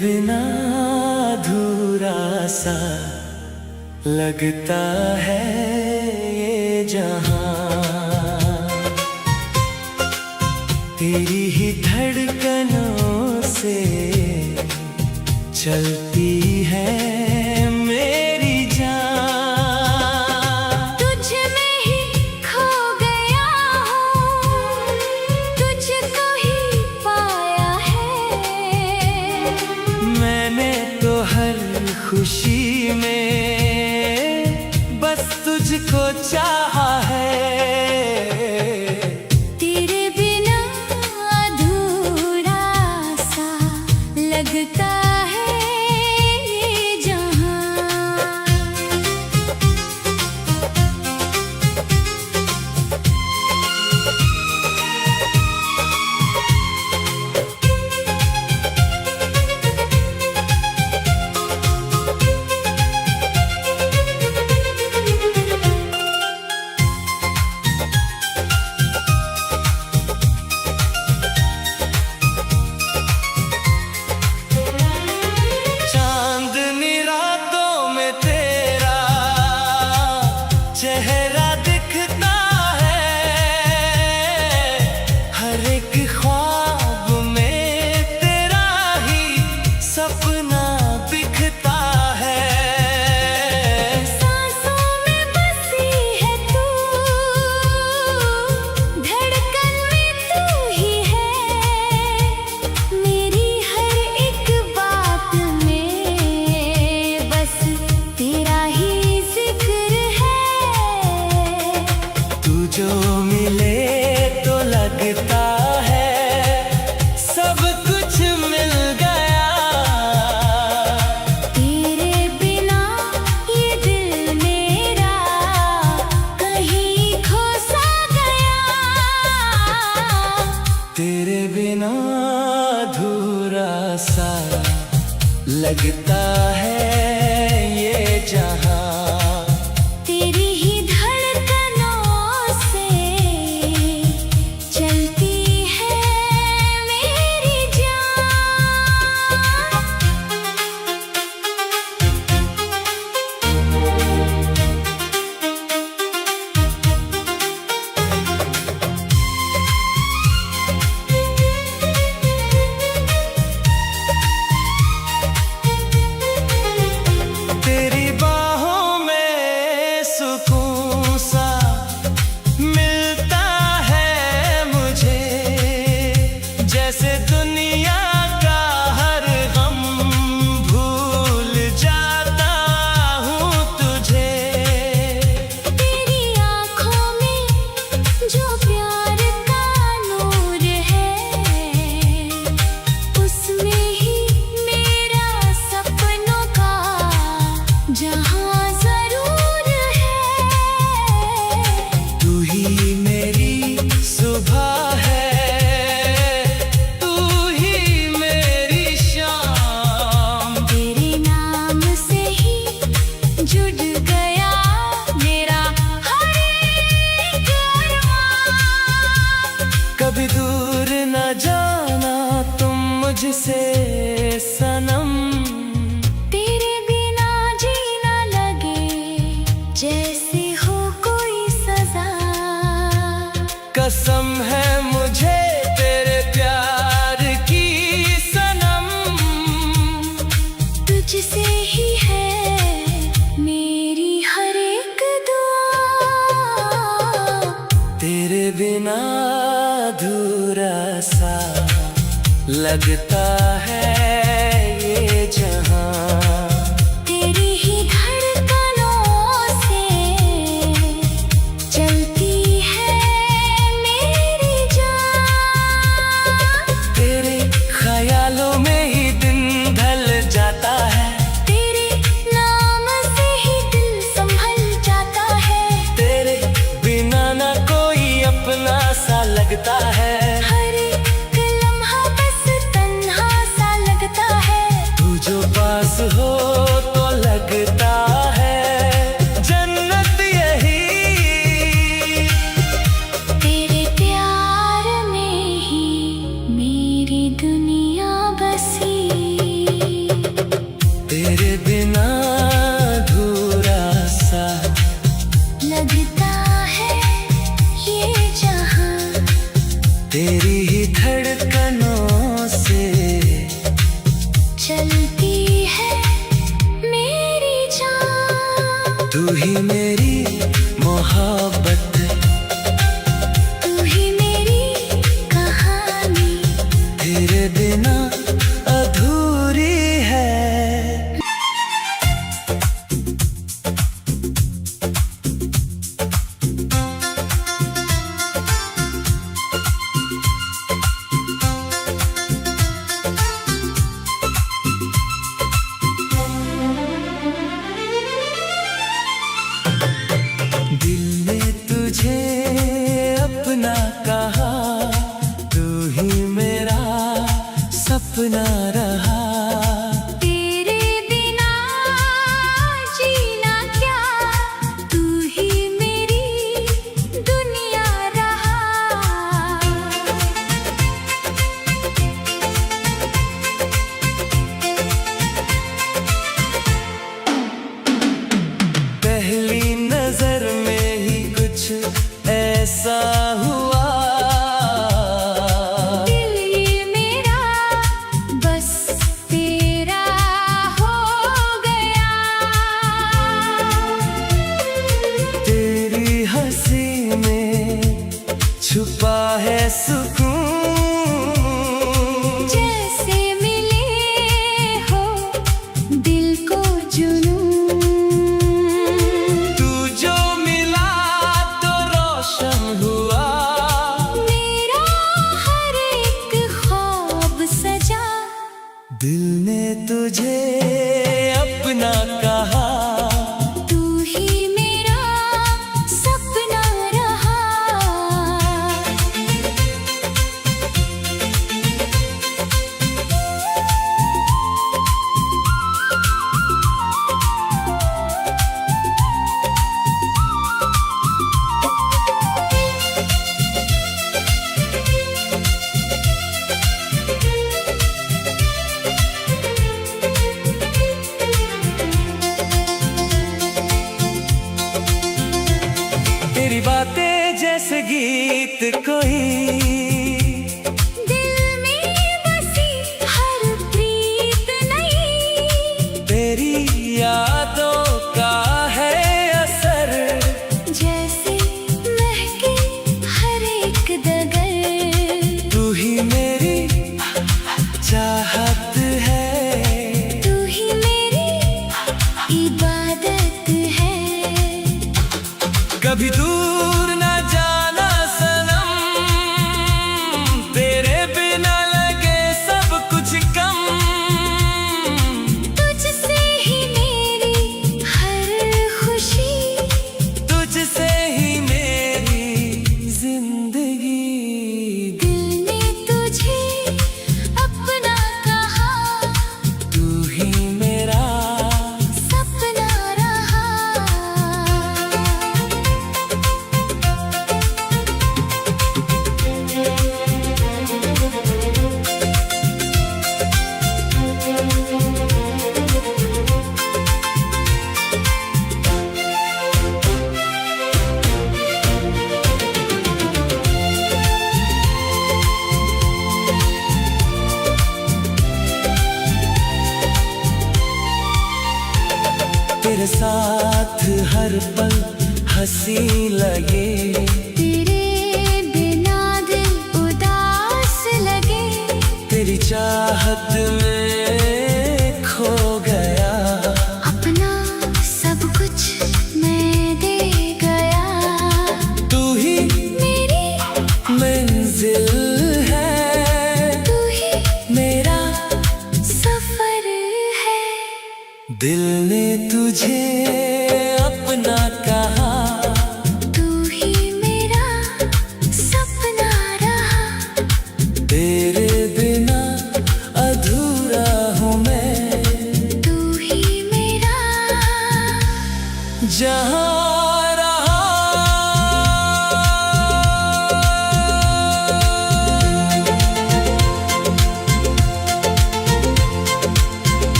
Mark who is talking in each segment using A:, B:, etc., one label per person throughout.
A: बिना अधूरा सा लगता है ये जहां। तेरी ही धड़कनों से चलती है मेरी जान।
B: तुझ में ही खो गया हूँ, तुझको ही पाया है।
A: मैंने तो हर खुशी में बस तुझको चाहा है।
B: तेरे बिना अधूरा सा लगता है ये जहां।
A: चांदनी रातों में तेरा चेहरा दिखता है। हर एक ख्वाब में तेरा ही सपना दिखता है।
B: सांसों में बसी है तू, धड़कन में तू ही है। मेरी हर एक बात में बस तेरा ही जिक्र है।
A: तू जो मिले तो लगता है सब कुछ मिल गया।
B: तेरे बिना ये दिल मेरा कहीं खो सा गया।
A: तेरे बिना अधूरा सा लगता है ये जहां।
B: तेरी ही धड़कनों से चलती है मेरी जान।
A: तेरी बाहों में सुकून सा मिलता है मुझे। जैसे दुनिया का हर गम भूल जाता हूँ तुझे।
B: तेरी आँखों में जो प्यार का नूर है, उसमें ही मेरा सपनों का जहां जरूर है।
A: तू ही मेरी सुबह है, तू ही मेरी शाम।
B: तेरे नाम से ही जुड़ गया मेरा हर एक अरमान।
A: कभी दूर न जाना तुम मुझसे सनम।
B: तेरे बिना जीना लगे जैसे हो कोई सजा।
A: कसम है मुझे तेरे प्यार की सनम।
B: तुझसे ही है मेरी हर एक दुआ।
A: तेरे बिना अधूरा सा लगता है ये जहां।
B: तेरी ही धड़कनों से चलती है मेरी जान।
A: तेरे ख्यालों में ही दिन ढल जाता है।
B: तेरे नाम से ही दिल संभल जाता है।
A: तेरे बिना ना कोई अपना सा लगता है।
B: हर एक लम्हा बस तन्हा सा लगता है।
A: तू जो पास हो तो लगता है जन्नत यही।
B: तेरे प्यार में ही मेरी दुनिया बसी।
A: तेरी ही धड़कनों से
B: चलती है मेरी जान।
A: तू ही मेरी मोहब्बत,
B: तू ही मेरी कहानी,
A: तेरे बिना अधूरी है। दिल ने तुझे अपना कहा, तू ही मेरा सपना रहा।
B: तेरे बिना जीना क्या, तू ही मेरी दुनिया रहा।
A: पहली नजर में ही कुछ ऐसा हुआ,
B: दिल ये मेरा बस तेरा हो गया।
A: तेरी हंसी में छुपा है सुकून।
B: जैसे मिले हो दिल को जुनून।
A: तू जो मिला तो रोशन हुआ,
B: मेरा हर एक ख्वाब सजा।
A: दिल ने तुझे अपना कहा।
B: तू ही मेरा सपना रहा।
A: तेरी बातें जैसे गीत कोई,
B: दिल में बसी हर प्रीत नई।
A: तेरी यादों का है असर।
B: जैसे महके हर एक डगर।
A: तू ही मेरी चाहत है,
B: तू ही मेरी इबादत है।
A: कभी दूर न जाना सनम, तेरे बिना लगे सब कुछ कम।
B: तुझसे ही मेरी हर खुशी,
A: तुझसे ही मेरी जिंदगी।
B: दिल ने तुझे अपना कहा।
A: तू ही मेरा
B: सपना रहा।
A: तेरे साथ हर पल हंसी लगे,
B: तेरे बिना दिल उदास लगे।
A: तेरी चाहत में खो गया।
B: अपना सब कुछ मैं दे गया।
A: तू ही
B: मेरी
A: मंजिल है,
B: तू ही
A: मेरा
B: सफर है।
A: दिल ने तुझे अपना कहा।
B: तू ही मेरा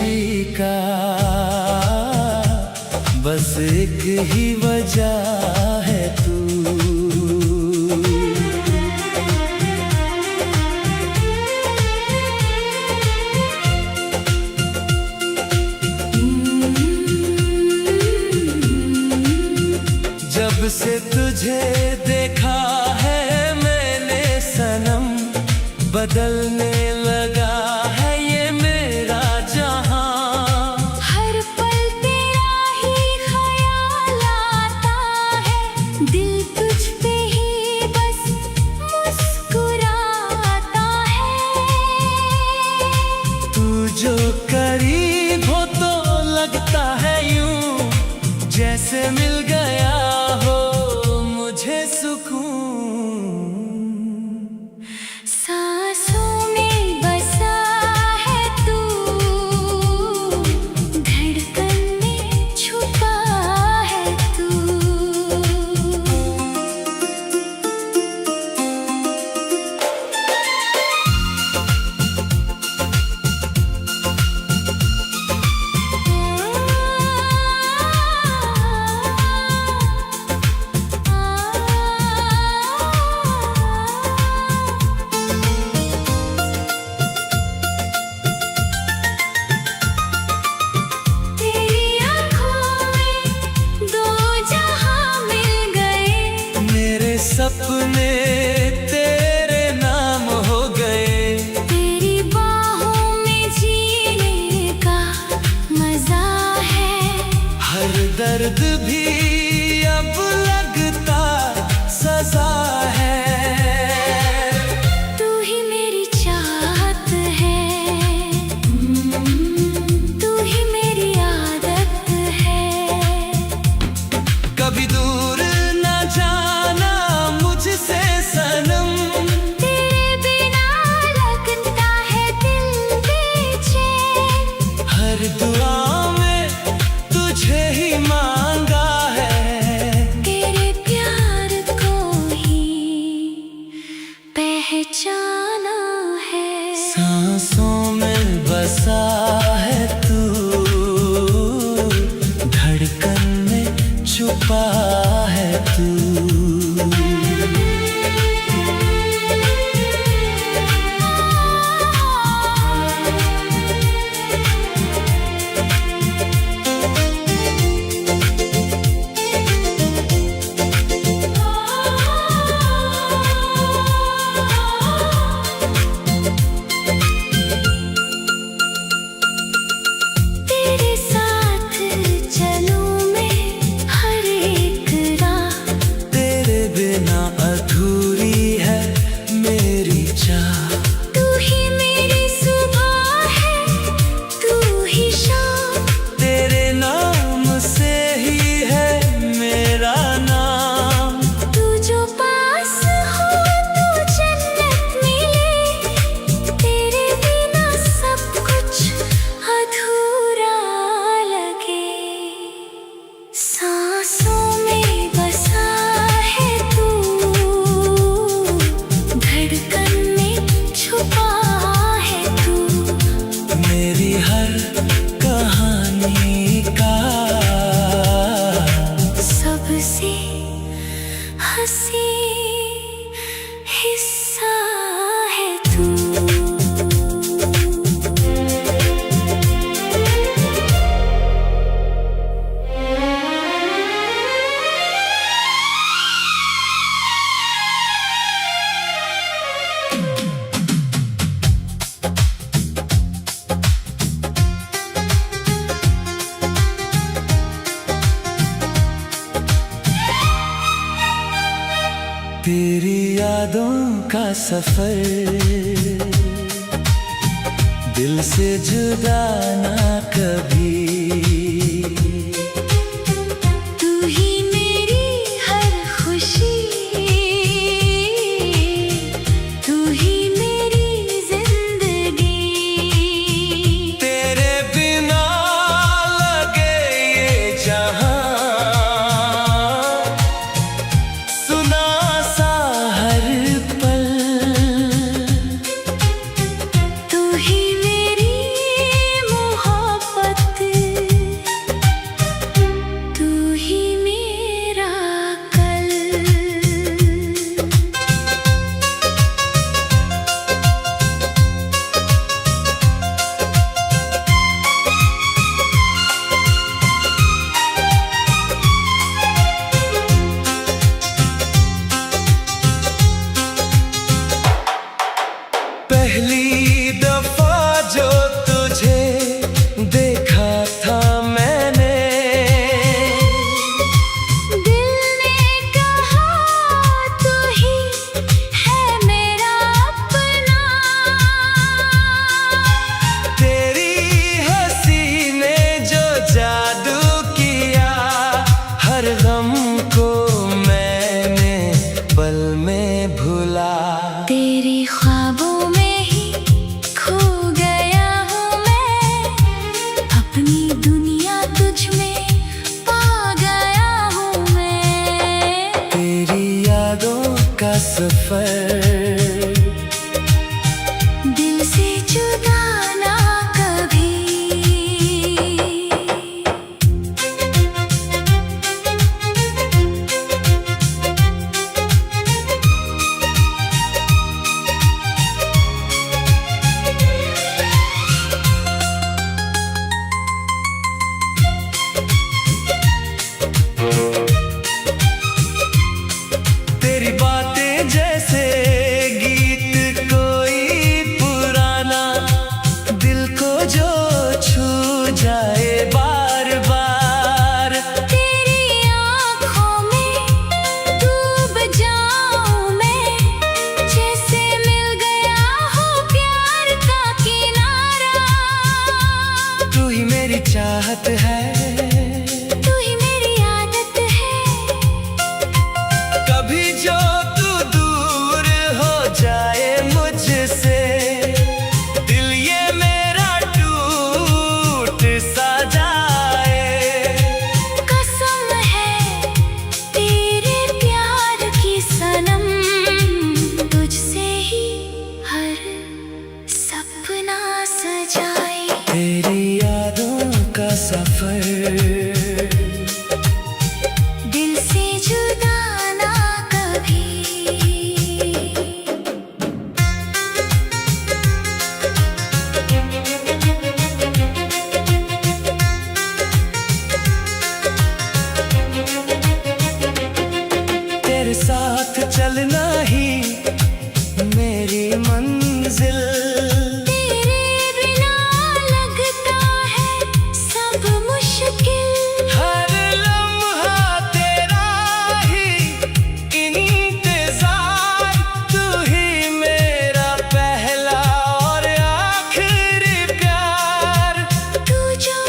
A: खुशी का बस एक ही वजह है तू। जब से तुझे देखा है मैंने सनम, बदलने लगा है ये मेरा जहां।
B: हर पल तेरा ही ख्याल आता है, दिल तुझ पे ही बस मुस्कुराता है।
A: तू जो करीब हो तो लगता है यूं जैसे मिल गया हो मुझे सुकून।
B: सांसों में बसा है तू, धड़कन में छुपा है तू।
A: सपने तेरे नाम हो गए,
B: तेरी बाहों में जीने का मजा है।
A: हर दर्द भी अब लगता सजा है।
B: तू ही मेरी चाहत है, तू ही मेरी आदत है।
A: कभी दूर न जाना मुझसे सनम,
B: तेरे बिना लगता है दिल बेचैन।
A: हर दुआ में तुझे ही मांगा है,
B: तेरे प्यार को ही पहचाना है।
A: सांसों में बसा है तू, धड़कन में छुपा है तू।
B: तेरे साथ चलूं मैं हर एक राह,
A: तेरे बिना अधूरी है मेरी चाह।
B: तू ही मेरी सुबह है, तू ही शाम।
A: तेरे नाम से ही है मेरा नाम।
B: तू जो पास हो तो जन्नत मिले, तेरे बिना सब कुछ अधूरा लगे। सांसों में बसा है तू, धड़कन में छुपा है तू।
A: मेरी हर कहानी का
B: सबसे हंसी हिस्सा है तू।
A: तेरी यादों का सफर, दिल से जुदा ना कभी।
B: तू ही मेरी हर खुशी, तू ही मेरी जिंदगी।
A: तेरे बिना लगे ये जहां सुना सा हर पल। तू ही मेरी मोहब्बत चाहत है,
B: तू ही मेरी आदत है।
A: कभी जो तू दूर हो जाए मुझसे, दिल ये मेरा टूट सा जाए।
B: कसम है तेरे प्यार की सनम, तुझसे ही हर सपना सजाए।
A: तेरी यादों का सफर,
B: दिल से जुदा ना कभी।
A: तेरे साथ चलना ही मेरी मंजिल।
B: तेरे बिना लगता है सब मुश्किल।
A: हर लम्हा तेरा ही इंतजार, तू ही मेरा पहला और आखिरी प्यार।
B: तू जो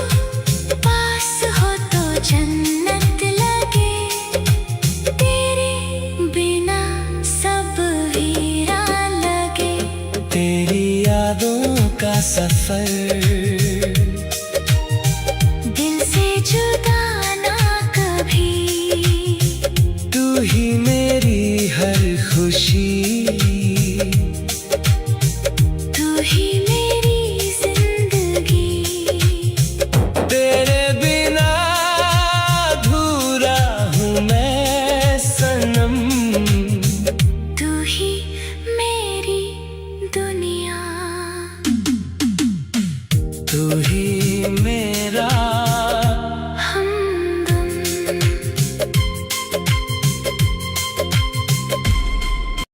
B: पास हो तो जन्नत लगे, तेरे बिना सब वीरान लगे।
A: तेरी यादों का सफर,
B: दिल से जुदा ना कभी।
A: तू ही मेरी हर खुशी,
B: तू ही